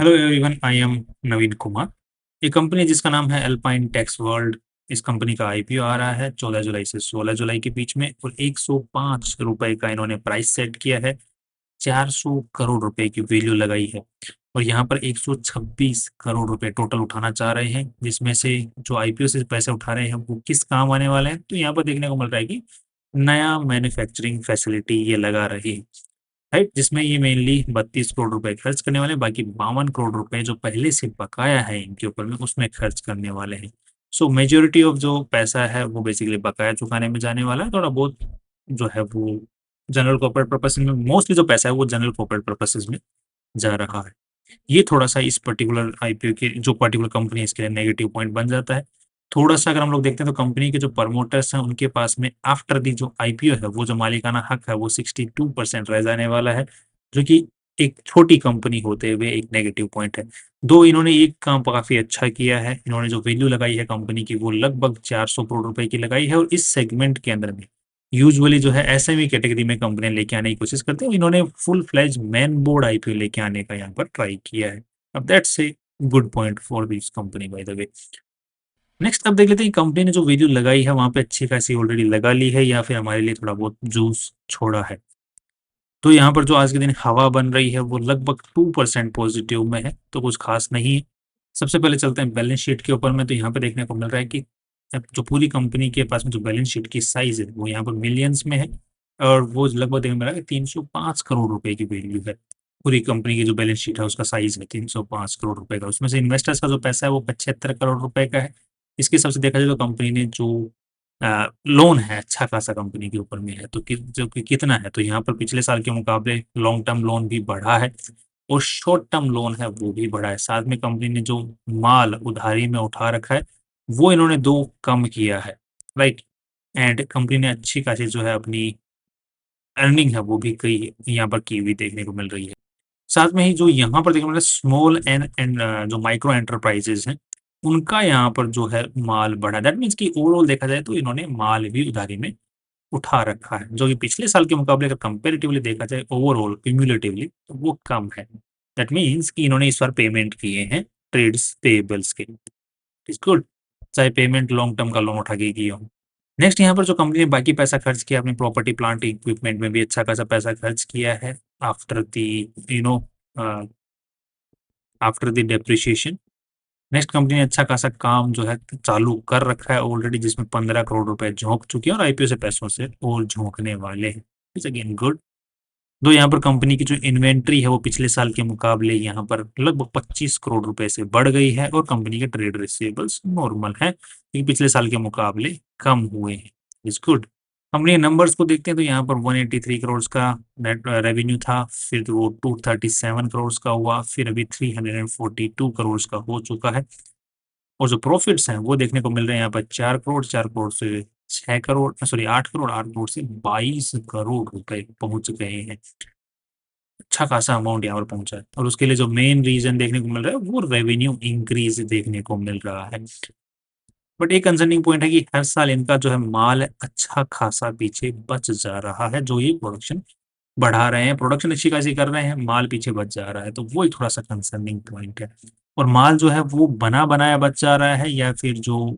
Hello everyone, I am नवीन कुमार। ये company जिसका नाम है अल्पाइन टेक्स वर्ल्ड, इस कंपनी का आईपीओ आ रहा है 14 जुलाई से 16 जुलाई के बीच में और 105 रुपए का इन्होंने प्राइस सेट किया है। 400 करोड़ रुपए की वैल्यू लगाई है और यहाँ पर 126 करोड़ रुपए टोटल उठाना चाह रहे हैं, जिसमें से जो आईपीओ से पैसे उठा रहे हैं वो किस काम आने वाले हैं। तो यहाँ पर देखने को मिल रहा है कि नया मैन्युफैक्चरिंग फैसिलिटी ये लगा रही है, राइट, जिसमें ये मेनली 32 करोड़ रुपए खर्च करने वाले हैं। बाकी 52 करोड़ रुपए जो पहले से बकाया है इनके ऊपर में उसमें खर्च करने वाले हैं। सो मेजोरिटी ऑफ जो पैसा है वो बेसिकली बकाया चुकाने में जाने वाला है। थोड़ा बहुत जो है वो जनरल कॉर्पोरेट पर्पस में, मोस्टली जो पैसा है वो जनरल कॉर्पोरेट पर्पसेस में जा रहा है। ये थोड़ा-सा इस पर्टिकुलर आईपीओ के जो पर्टिकुलर कंपनी है इसके लिए नेगेटिव पॉइंट बन जाता है। थोड़ा-सा अगर हम लोग देखते हैं तो कंपनी के जो प्रमोटर्स हैं उनके पास में आफ्टर दी जो आईपीओ है वो जो मालिकाना हक है वो 62% रह जाने वाला है, जो कि एक छोटी कंपनी होते हुए एक नेगेटिव पॉइंट है। दो इन्होंने एक काम काफ़ी अच्छा किया है, इन्होंने जो वैल्यू लगाई है कंपनी की वो लगभग 400 करोड़ रुपए की लगाई है और इस सेगमेंट के अंदर में यूजुअली जो है एसएमई कैटेगरी में कंपनियाँ लेके आने की कोशिश करती हैं। इन्होंने full fledge main board IPO लेके आने का यहाँ पर ट्राई किया है। अब that's a good point for this company by the way. Next अब देख लेते हैं कंपनी ने जो वैल्यू लगाई है वहाँ पे अच्छी खासी ऑलरेडी लगा ली है या फिर हमारे लिए थोड़ा बहुत जूस छोड़ा है। तो यहाँ पर जो आज के दिन हवा बन रही है वो लगभग 2% पॉजिटिव में है, तो कुछ खास नहीं है। सबसे पहले चलते हैं बैलेंस शीट के ऊपर में, तो यहाँ पे देखने को मिल रहा है कि अब जो पूरी कंपनी के पास में जो बैलेंस शीट की साइज़ है वो यहाँ पर मिलियंस में है और वो लगभग देखने को मिल रहा है कि 305 करोड़ रुपए की वैल्यू है। पूरी कंपनी की जो बैलेंस शीट है उसका साइज़ है 305 करोड़ रुपए का। उसमें से इन्वेस्टर्स का जो पैसा है वो 75 करोड़ रुपए का है। इसके हिसाब से देखा जाए तो कंपनी ने जो लोन है अच्छा खासा कंपनी के ऊपर में है, तो जो कि कितना है, तो यहाँ पर पिछले साल के मुकाबले लॉन्ग टर्म लोन भी बढ़ा है और शॉर्ट टर्म लोन है वो भी बढ़ा है। साथ में कंपनी ने जो माल उधारी में उठा रखा है वो इन्होंने दो कम किया है, राइट। एंड कंपनी ने अच्छी खासी जो है अपनी अर्निंग है वो भी कई यहाँ पर की हुई देखने को मिल रही है। साथ में ही जो यहाँ पर देखने को मिल रहा है स्मॉल एंड जो माइक्रो एंटरप्राइजेज हैं उनका यहाँ पर जो है माल बढ़ा। दैट मीन्स कि ओवरऑल देखा जाए तो इन्होंने माल भी उधारी में उठा रखा है, जो कि पिछले साल के मुकाबले अगर कंपैरेटिवली देखा जाए ओवरऑल क्यूमुलेटिवली तो वो कम है। दैट मीन्स कि इन्होंने इस बार पेमेंट किए हैं ट्रेड्स पेएबल्स के। इट्स गुड, चाहे पेमेंट लॉन्ग टर्म का लोन उठा के किए हो। नेक्स्ट यहाँ पर जो कंपनी ने बाकी पैसा खर्च किया अपनी प्रॉपर्टी प्लांट इक्विपमेंट में भी अच्छा खासा पैसा खर्च किया है after the you know after the depreciation. Next company ने अच्छा खासा काम जो है चालू कर रखा है ऑलरेडी, जिसमें 15 करोड़ रुपए झोंक चुके हैं और आईपीओ से पैसों से और झोंकने वाले हैं। It's again good. दो यहाँ पर कंपनी की जो इन्वेंट्री है वो पिछले साल के मुकाबले यहाँ पर लगभग 25 करोड़ रुपए से बढ़ गई है और कंपनी के ट्रेड रिसीवेबल्स नॉर्मल है क्योंकि पिछले साल के मुकाबले कम हुए हैं। It's good. कंपनी के नंबर्स को देखते हैं तो यहाँ पर 183 करोड़ का नेट रेवेन्यू था, फिर वो 237 करोड़ का हुआ, फिर अभी 342 करोड़ का हो चुका है। और जो प्रॉफिट्स हैं वो देखने को मिल रहे हैं यहाँ पर 4 करोड़, 4 करोड़ से 6 करोड़, सॉरी 8 करोड़, 8 करोड़ से 22 करोड़ रुपए पहुंच गए हैं। अच्छा खासा अमाउंट यहाँ पर पहुंचा है और उसके लिए जो मेन रीजन देखने को मिल रहा है वो रेवेन्यू इंक्रीज देखने को मिल रहा है। बट एक कंसर्निंग पॉइंट है कि हर साल इनका जो है माल अच्छा खासा पीछे बच जा रहा है, जो ये प्रोडक्शन बढ़ा रहे हैं, प्रोडक्शन अच्छी खासी कर रहे हैं, माल पीछे बच जा रहा है, तो वो एक थोड़ा सा कंसर्निंग पॉइंट है। और माल जो है वो बना बनाया बच जा रहा है या फिर जो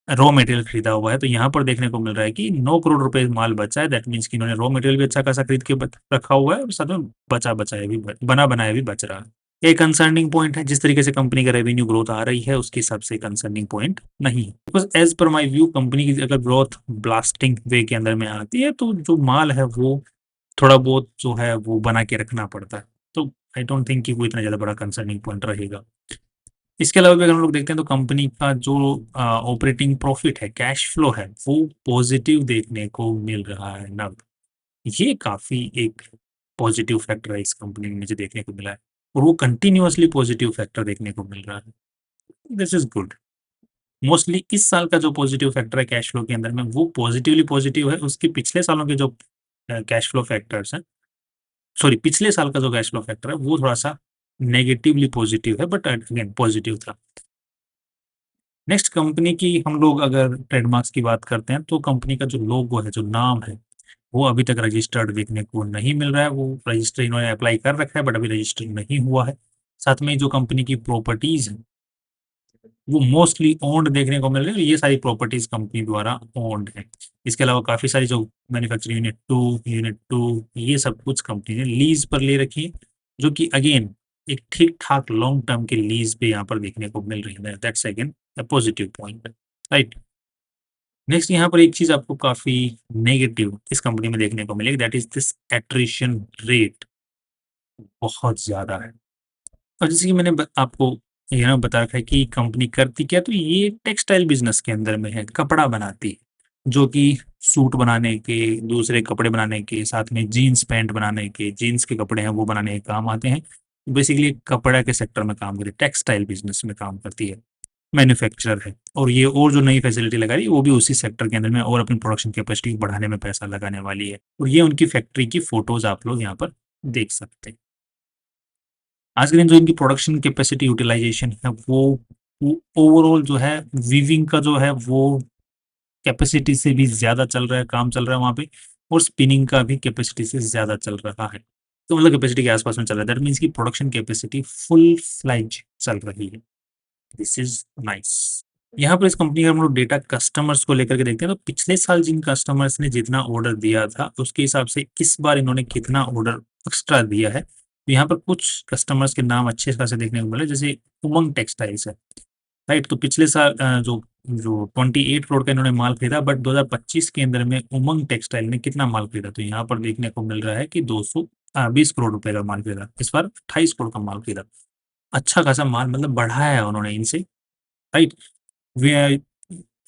रॉ मटेरियल खरीदा हुआ है, तो यहाँ पर देखने को मिल रहा है कि 9 करोड़ रुपए माल बचा है। दैट मीन्स कि इन्होंने रॉ मटेरियल भी अच्छा खासा खरीद के रखा हुआ है और साथ में बचा बचाया भी बना बनाया भी बच रहा है। एक कंसर्निंग पॉइंट है, जिस तरीके से कंपनी का रेवेन्यू ग्रोथ आ रही है उसके हिसाब से कंसर्निंग पॉइंट नहीं है, because as per my view company की अगर ग्रोथ ब्लास्टिंग वे के अंदर में आती है तो जो माल है वो थोड़ा बहुत जो है वो बना के रखना पड़ता है। तो आई डोंट थिंक कि वो इतना ज़्यादा बड़ा कंसर्निंग पॉइंट रहेगा। इसके अलावा भी अगर हम लोग देखते हैं तो कंपनी का जो ऑपरेटिंग प्रॉफिट है, कैश फ्लो है, वो पॉजिटिव देखने को मिल रहा है नब। ये काफ़ी एक पॉजिटिव फैक्टर है इस कंपनी में मुझे देखने को मिला है और वो कंटिन्यूअसली पॉजिटिव फैक्टर देखने को मिल रहा है। This is good. मोस्टली इस साल का जो पॉजिटिव फैक्टर है कैश फ्लो के अंदर में वो पॉजिटिवली पॉजिटिव है। उसके पिछले सालों के जो कैश फ्लो फैक्टर्स हैं, सॉरी पिछले साल का जो कैश फ्लो फैक्टर है वो थोड़ा-सा नेगेटिवली पॉजिटिव है बट अगेन पॉजिटिव था। नेक्स्ट कंपनी की हम लोग अगर ट्रेडमार्क्स की बात करते हैं तो कंपनी का जो लोगो है, जो नाम है, वो अभी तक रजिस्टर्ड देखने को नहीं मिल रहा है। वो रजिस्टर इन्होंने अप्लाई कर रखा है बट अभी रजिस्टर नहीं हुआ है। साथ में जो कंपनी की प्रॉपर्टीज है वो मोस्टली ओन्ड देखने को मिल रही है, और ये सारी प्रॉपर्टीज कंपनी द्वारा ओन्ड है। इसके अलावा काफी सारी जो मैन्युफैक्चरिंग यूनिट टू ये सब कुछ कंपनी ने लीज पर ले रखी है, जो कि अगेन एक ठीक ठाक लॉन्ग टर्म के लीज पे यहाँ पर देखने को मिल रही है। That's again a positive point, right. Next यहाँ पर एक चीज आपको काफी नेगेटिव इस कंपनी में देखने को मिलेगी, that is this attrition rate बहुत ज्यादा है। और जैसे कि मैंने आपको यहाँ बता रखा है कि कंपनी करती क्या, तो ये टेक्सटाइल बिजनेस के अंदर में है, कपड़ा बनाती है, जो कि सूट बनाने के, दूसरे कपड़े बनाने के, साथ में जीन्स पैंट बनाने के, जीन्स के कपड़े हैं वो बनाने के काम आते हैं। बेसिकली कपड़ा के सेक्टर में काम करती है, टेक्सटाइल बिजनेस में काम करती है, मैन्युफैक्चरर है। और ये और जो नई फैसिलिटी लगा रही है वो भी उसी सेक्टर के अंदर में, और अपनी प्रोडक्शन कैपेसिटी बढ़ाने में पैसा लगाने वाली है। और ये उनकी फैक्ट्री की फोटोज आप लोग यहाँ पर देख सकते हैं। आज के दिन जो इनकी प्रोडक्शन कैपेसिटी यूटिलाइजेशन है वो ओवरऑल जो है वीविंग का जो है वो कैपेसिटी से भी ज़्यादा चल रहा है, काम चल रहा है वहाँ पे। और स्पिनिंग का भी कैपेसिटी से ज़्यादा चल रहा है, तो मतलब कैपेसिटी के आसपास में चल रहा है। दैट मीन्स की प्रोडक्शन कैपेसिटी फुल फ्लैज चल रही है। This is nice. यहाँ पर इस कंपनी का हम लोग डेटा कस्टमर्स को लेकर के देखते हैं, तो पिछले साल जिन कस्टमर्स ने जितना ऑर्डर दिया था उसके हिसाब से इस बार इन्होंने कितना ऑर्डर एक्स्ट्रा दिया है। तो यहाँ पर कुछ कस्टमर्स के नाम अच्छे खासे देखने को मिले, जैसे उमंग टेक्सटाइल्स है, राइट। तो पिछले साल जो जो 28 करोड़ का इन्होंने माल खरीदा, बट 2025 के अंदर में उमंग टेक्सटाइल ने कितना माल खरीदा, तो यहाँ पर देखने को मिल रहा है कि 220 करोड़ रुपए का माल खरीदा। इस बार 28 करोड़ का माल खरीदा। अच्छा खासा माल मतलब बढ़ाया है उन्होंने इनसे, राइट।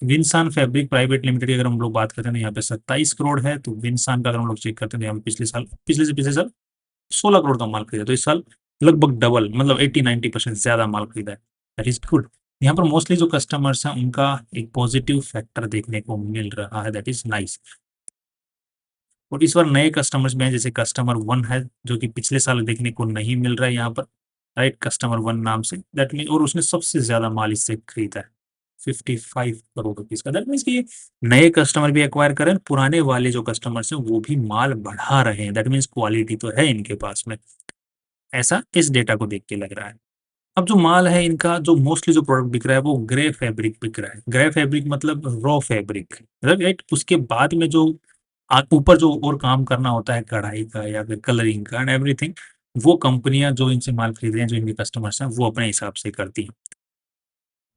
विंसान फैब्रिक प्राइवेट लिमिटेड की अगर हम लोग बात करते हैं तो यहाँ पे 27 करोड़ है। तो विंसान का अगर हम लोग चेक करते हैं तो यहाँ पे पिछले से पिछले साल 16 करोड़ का माल खरीदा, तो इस साल लगभग डबल, मतलब 80-90% ज्यादा माल खरीदा है। That is good. यहाँ पर मोस्टली जो कस्टमर्स हैं उनका एक पॉजिटिव फैक्टर देखने को मिल रहा है, दैट इज नाइस। और इस बार नए कस्टमर्स में हैं, जैसे कस्टमर वन है जो कि पिछले साल देखने को नहीं मिल रहा है यहाँ पर, राइट। कस्टमर वन नाम से, दैट मीन, और उसने सबसे ज्यादा माल इससे खरीदा है, 55 करोड़ रुपीज का। दैट मीन्स कि नए कस्टमर भी एक्वायर करें, पुराने वाले जो कस्टमर्स हैं वो भी माल बढ़ा रहे हैं। दैट मीन्स क्वालिटी तो है इनके पास में, ऐसा इस डेटा को देख के लग रहा है। अब जो माल है इनका, जो मोस्टली जो प्रोडक्ट बिक रहा है वो ग्रे फैब्रिक बिक रहा है। ग्रे फैब्रिक मतलब रॉ फैब्रिक, राइट। उसके बाद में जो ऊपर जो और काम करना होता है कढ़ाई का या फिर कलरिंग का एंड एवरीथिंग, वो कंपनियां जो इनसे माल खरीद रही हैं, जो इनके कस्टमर्स हैं, वो अपने हिसाब से करती हैं।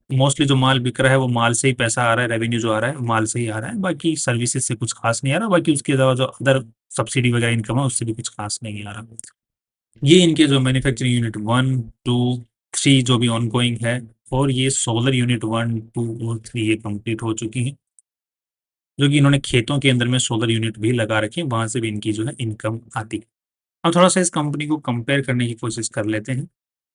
मोस्टली जो माल बिक रहा है वो माल से ही पैसा आ रहा है, रेवेन्यू जो आ रहा है माल से ही आ रहा है, बाकी सर्विसेज से कुछ खास नहीं आ रहा। बाकी उसके अलावा जो अदर सब्सिडी वगैरह इनकम है उससे भी कुछ खास नहीं आ रहा। ये इनके जो मैन्युफैक्चरिंग यूनिट 1, 2, 3 जो भी ऑनगोइंग है, और ये सोलर यूनिट 1, 2 और 3 ये कंप्लीट हो चुकी हैं, जो कि इन्होंने खेतों के अंदर में सोलर यूनिट भी लगा रखे हैं, वहां से भी इनकी जो है इनकम आती है। अब थोड़ा सा इस कंपनी को कंपेयर करने की कोशिश कर लेते हैं,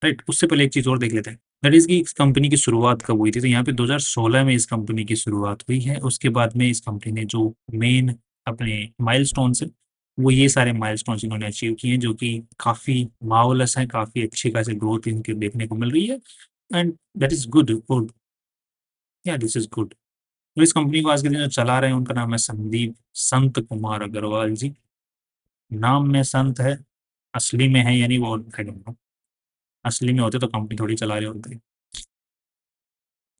राइट। उससे पहले एक चीज और देख लेते हैं, दैट इज कि इस कंपनी की शुरुआत कब हुई थी। तो यहाँ पे 2016 में इस कंपनी की शुरुआत हुई है। उसके बाद में इस कंपनी ने जो मेन अपने माइलस्टोन्स है, वो ये सारे माइलस्टोन्स इन्होंने अचीव किए हैं, जो कि काफी मार्वलस हैं, काफी अच्छी खासी ग्रोथ इनके देखने को मिल रही है। And that is good, good, या दिस इज गुड। तो इस कंपनी को आज के दिन जो चला रहे हैं उनका नाम है संदीप संत कुमार अग्रवाल जी। नाम में संत है, असली में है यानी वो आई डोंट नो। असली में होते तो कंपनी थोड़ी चला रहे होते,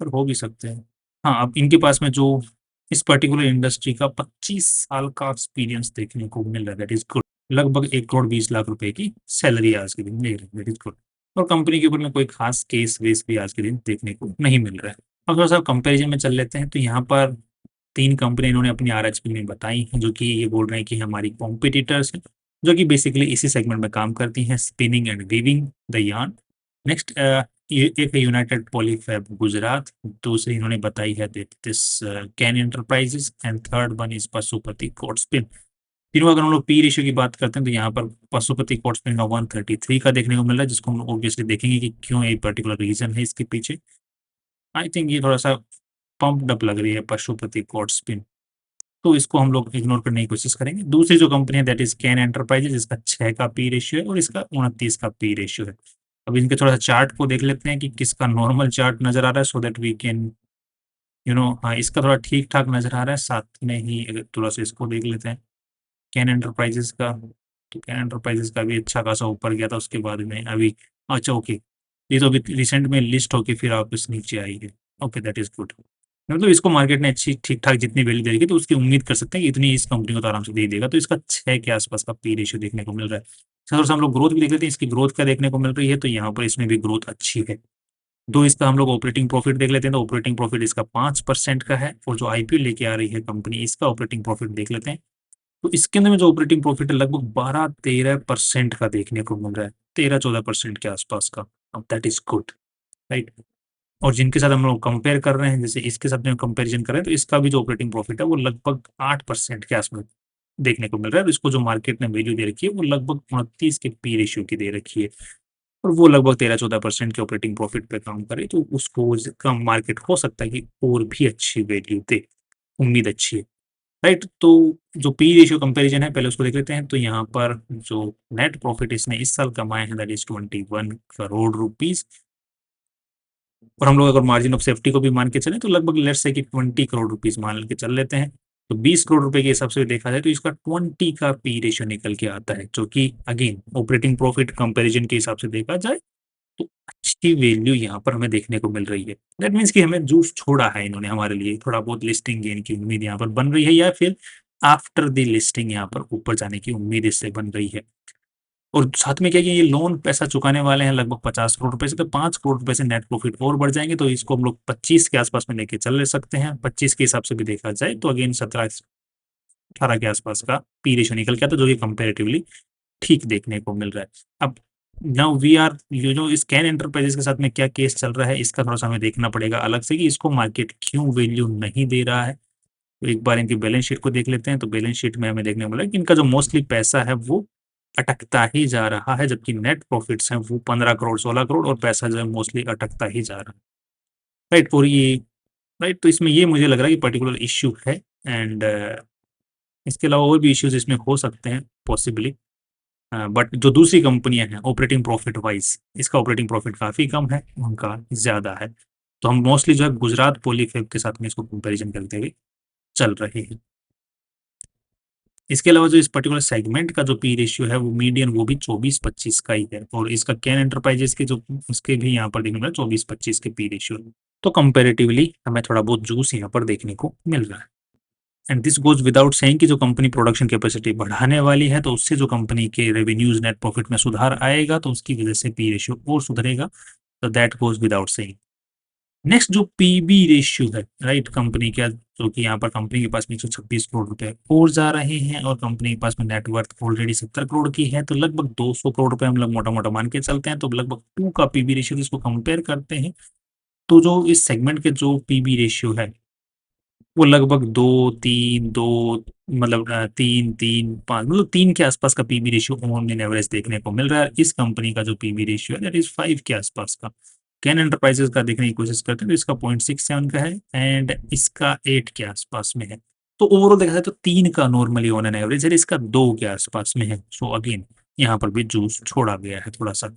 पर हो भी सकते हैं। हाँ, अब इनके पास में जो इस पर्टिकुलर इंडस्ट्री का 25 साल का एक्सपीरियंस देखने को मिल रहा है, दैट इज गुड। लगभग 1 करोड़ 20 लाख रुपए की सैलरी आज के दिन ले रहे हैं, दैट इज गुड। और कंपनी के ऊपर में कोई खास केस वेस भी आज के दिन देखने को नहीं मिल रहा है। अब थोड़ा सा कंपेरिजन में चल लेते हैं, तो यहाँ पर 3 कंपनी इन्होंने अपनी आरएचपी में बताई हैं, जो कि ये बोल रहे हैं कि हमारी कॉम्पिटिटर्स हैं, जो कि बेसिकली इसी सेगमेंट में काम करती हैं, spinning and weaving the yarn. Next ये एक यूनाइटेड पॉलीफैब गुजरात, दूसरी इन्होंने बताई है दिस कैन enterprises, and third one is Pashupati Cotspin. तीनों अगर हम लोग पी रेशियो की बात करते हैं तो यहाँ पर पशुपति कोट स्पिन का 133 का देखने को मिल रहा है, जिसको हम ऑब्वियसली देखेंगे कि क्यों, एक पर्टिकुलर रीजन है इसके पीछे। आई थिंक ये थोड़ा सा पंप्ड अप लग रही है पशुपति कोट स्पिन, तो इसको हम लोग इग्नोर करने की कोशिश करेंगे। दूसरी जो कंपनी है दैट इज कैन एंटरप्राइजेज, इसका 6 का पी रेशियो है और इसका 29 का पी रेशियो है। अब इनके थोड़ा सा चार्ट को देख लेते हैं कि किसका नॉर्मल चार्ट नजर आ रहा है, सो दैट वी कैन हाँ, इसका थोड़ा ठीक ठाक नजर आ रहा है। साथ में ही अगर थोड़ा सा इसको देख लेते हैं कैन एंटरप्राइजेस का, तो कैन एंटरप्राइजेस का भी अच्छा खासा ऊपर गया था, उसके बाद में अभी, अच्छा ओके, ये तो अभी रिसेंट में लिस्ट होके फिर वापस नीचे आई है। Okay, that is good. मतलब इसको मार्केट ने अच्छी ठीक ठाक जितनी वैल्यू दे रखी है, तो उसकी उम्मीद कर सकते हैं कि इतनी इस कंपनी को तो आराम से दे ही देगा। तो इसका 6 के आसपास का पी रेशियो देखने को मिल रहा है। थोड़ा सा हम लोग ग्रोथ भी देख लेते हैं, इसकी ग्रोथ क्या देखने को मिल रही है, तो यहाँ पर इसमें भी ग्रोथ अच्छी है। दो इसका हम लोग ऑपरेटिंग प्रॉफिट देख लेते हैं, तो ऑपरेटिंग प्रॉफिट इसका 5% का है, और जो आईपीओ लेके आ रही है कंपनी, इसका ऑपरेटिंग प्रॉफिट देख लेते हैं। तो इसके अंदर में जो ऑपरेटिंग प्रॉफिट है लगभग 12-13% का देखने को मिल रहा है, 13-14% के आसपास का। अब दैट इज गुड, राइट। और जिनके साथ हम लोग कंपेयर कर रहे हैं, जैसे इसके साथ में कंपेरिजन कर रहे हैं, तो इसका भी जो ऑपरेटिंग प्रॉफिट है वो लगभग 8% के आसपास देखने को मिल रहा है। और इसको जो मार्केट ने वैल्यू दे रखी है वो लगभग 29 के पी रेशियो की दे रखी है, और वो लगभग 13-14% के ऑपरेटिंग प्रॉफिट पे काम करे, तो उसको कम मार्केट हो सकता है कि और भी अच्छी वैल्यू दे, उम्मीद अच्छी है, राइट। तो जो पी रेशियो कंपैरिजन है पहले उसको देख लेते हैं। तो यहाँ पर जो नेट प्रॉफिट इसने इस साल कमाए हैं दैट इज 21 करोड़ रुपीज, और हम लोग अगर मार्जिन ऑफ सेफ्टी को भी मान के चले तो लगभग लेट्स से कि 20 करोड़ रुपीज मान के चल लेते हैं। तो 20 करोड़ रुपए के हिसाब से देखा जाए तो इसका 20 का पी रेशियो निकल के आता है, जो कि अगेन ऑपरेटिंग प्रॉफिट कंपैरिजन के हिसाब से देखा जाए तो अच्छी वैल्यू यहाँ पर हमें देखने को मिल रही है। दैट मीन्स कि हमें जूस छोड़ा है इन्होंने हमारे लिए, थोड़ा बहुत लिस्टिंग गेन की उम्मीद यहाँ पर बन रही है, या फिर आफ्टर द लिस्टिंग यहाँ पर ऊपर जाने की उम्मीद इससे बन रही है। और साथ में क्या है कि ये लोन पैसा चुकाने वाले हैं लगभग 50 करोड़ रुपए से, तो 5 करोड़ रुपए से नेट प्रॉफिट और बढ़ जाएंगे, तो इसको हम लोग 25 के आसपास में लेके चल ले सकते हैं। 25 के हिसाब से भी देखा जाए तो अगेन 17-18 के आसपास का पी रेशियो निकल के आता है, जो कि कंपेरेटिवली ठीक देखने को मिल रहा है। अब नाउ वी आर ये जो स्कैन एंटरप्राइजेस के साथ में क्या केस चल रहा है, इसका थोड़ा सा हमें देखना पड़ेगा अलग से कि इसको मार्केट क्यों वैल्यू नहीं दे रहा है। तो एक बार इनकी बैलेंस शीट को देख लेते हैं। तो बैलेंस शीट में हमें देखने को मिला कि इनका जो मोस्टली पैसा है वो अटकता ही जा रहा है, जबकि नेट प्रॉफिट्स हैं वो 15 करोड़ 16 करोड़, और पैसा जो है मोस्टली अटकता ही जा रहा है, राइट। और ये राइट, तो इसमें ये मुझे लग रहा है कि पर्टिकुलर इश्यू है। एंड इसके अलावा और भी इश्यूज इसमें हो सकते हैं पॉसिबली, बट जो दूसरी कंपनियां हैं ऑपरेटिंग प्रॉफिट वाइज, इसका ऑपरेटिंग प्रॉफिट काफ़ी कम है, उनका ज़्यादा है। तो हम मोस्टली जो है गुजरात पॉलीफेब के साथ में इसको कंपैरिजन करते हुए चल रहे हैं। इसके अलावा जो इस पर्टिकुलर सेगमेंट का जो पी रेशियो है वो मीडियन वो भी 24-25 का ही है, और इसका कैन एंटरप्राइजेस के जो उसके भी यहाँ पर देखने को 24-25 के पी रेशियो। तो कंपेरेटिवली हमें थोड़ा बहुत जूस यहाँ पर देखने को मिल रहा है। And this goes without saying कि जो कंपनी प्रोडक्शन कैपेसिटी बढ़ाने वाली है तो उससे जो कंपनी के रेवेन्यूज नेट प्रॉफिट में सुधार आएगा, तो उसकी वजह से पी रेशियो और सुधरेगा। तो that goes without saying. Next जो पीबी रेशियो है, राइट, कंपनी का, जो कि यहाँ पर कंपनी के पास में 126 करोड़ रुपए और जा रहे हैं, और कंपनी के पास में नेटवर्थ ऑलरेडी 70 करोड़ की है, तो लगभग 200 करोड़ रुपए हम लोग मोटा मोटा मान के चलते हैं। तो लगभग 2 का पीबी रेशियो इसको कंपेयर करते हैं, तो जो इस सेगमेंट के जो पीबी रेशियो है वो लगभग 2-3 2, मतलब 3-3-5, मतलब 3 के आसपास का PB ratio on an average देखने को मिल रहा है। इस कंपनी का जो पीबी रेशियो है दैट इज 5 के आसपास का। कैन एंटरप्राइजेस का देखने की कोशिश करते हैं तो इसका 0.67 का है, एंड इसका 8 के आसपास में है। तो ओवरऑल देखा जाए तो 3 का नॉर्मली ऑन एन एवरेज है, इसका 2 के आसपास में है। सो अगेन यहाँ पर भी जूस छोड़ा गया है थोड़ा सा।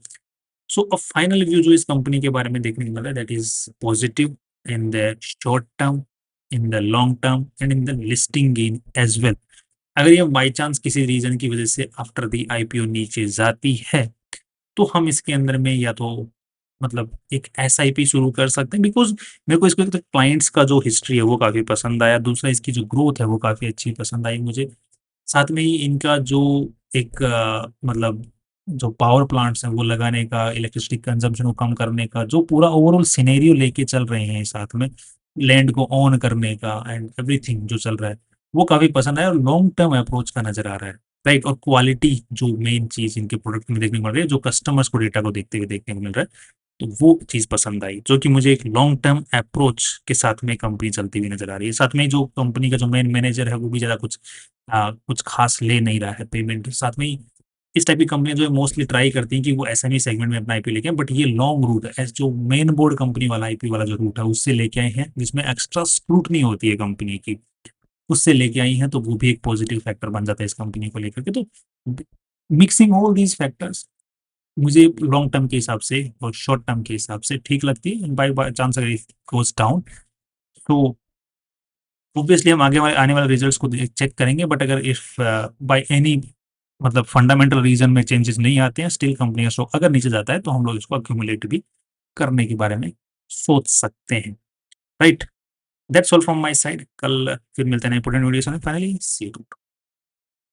सो अ फाइनल व्यू जो इस कंपनी के बारे में देखने को मिला है that is positive in the short term, in the long term, and in the listing gain as well. अगर ये बाई चांस किसी रीजन की वजह से आफ्टर द आईपीओ नीचे जाती है, तो हम इसके अंदर में या तो मतलब एक एसआईपी शुरू कर सकते हैं, बिकॉज मेरे को इसको क्लाइंट्स का जो हिस्ट्री है वो काफ़ी पसंद आया, दूसरा इसकी जो ग्रोथ है वो काफ़ी अच्छी पसंद आई मुझे। साथ में ही इनका जो एक मतलब जो पावर प्लांट्स हैं वो लगाने का, इलेक्ट्रिसिटी कंजम्पशन को कम करने का जो पूरा ओवरऑल सिनेरियो लेके चल रहे हैं, साथ में लैंड को ऑन करने का एंड एवरीथिंग जो चल रहा है वो काफ़ी पसंद आया, और लॉन्ग टर्म अप्रोच का नज़र आ रहा है, राइट। और क्वालिटी जो मेन चीज़ इनके प्रोडक्ट में देखने को मिल रही है, जो कस्टमर्स को डेटा को देखते हुए देखने को मिल रहा है, तो वो चीज़ पसंद आई, जो कि मुझे एक लॉन्ग टर्म अप्रोच के साथ में कंपनी चलती हुई नजर आ रही है। साथ में जो कंपनी का जो मेन मैनेजर है वो भी ज़्यादा कुछ खास ले नहीं रहा है पेमेंट। साथ में ही इस टाइप की कंपनियां जो है मोस्टली ट्राई करती हैं कि वो एसएमई सेगमेंट में अपना आईपी लेके आए, बट ये लॉन्ग रूट है, जो मेन बोर्ड कंपनी वाला आईपी वाला जो रूट है उससे लेके आए हैं, जिसमें एक्स्ट्रा स्क्रूटनी होती है कंपनी की, उससे लेके आई हैं, तो वो भी एक पॉजिटिव फैक्टर बन जाता है इस कंपनी को लेकर के। तो मिक्सिंग ऑल दीज फैक्टर्स मुझे लॉन्ग टर्म के हिसाब से और शॉर्ट टर्म के हिसाब से ठीक लगती है। बाय चांस अगर गोज डाउन तो ऑब्वियसली हम आगे वाले आने वाले रिजल्ट्स को चेक करेंगे, बट अगर इफ बाय एनी मतलब फंडामेंटल रीजन में चेंजेस नहीं आते हैं, स्टिल कंपनी का स्टॉक अगर नीचे जाता है तो हम लोग इसको अक्यूमुलेट भी करने के बारे में सोच सकते हैं, right? That's all from my side. कल फिर मिलते हैं नए इंपॉर्टेंट वीडियो में। Finally see you.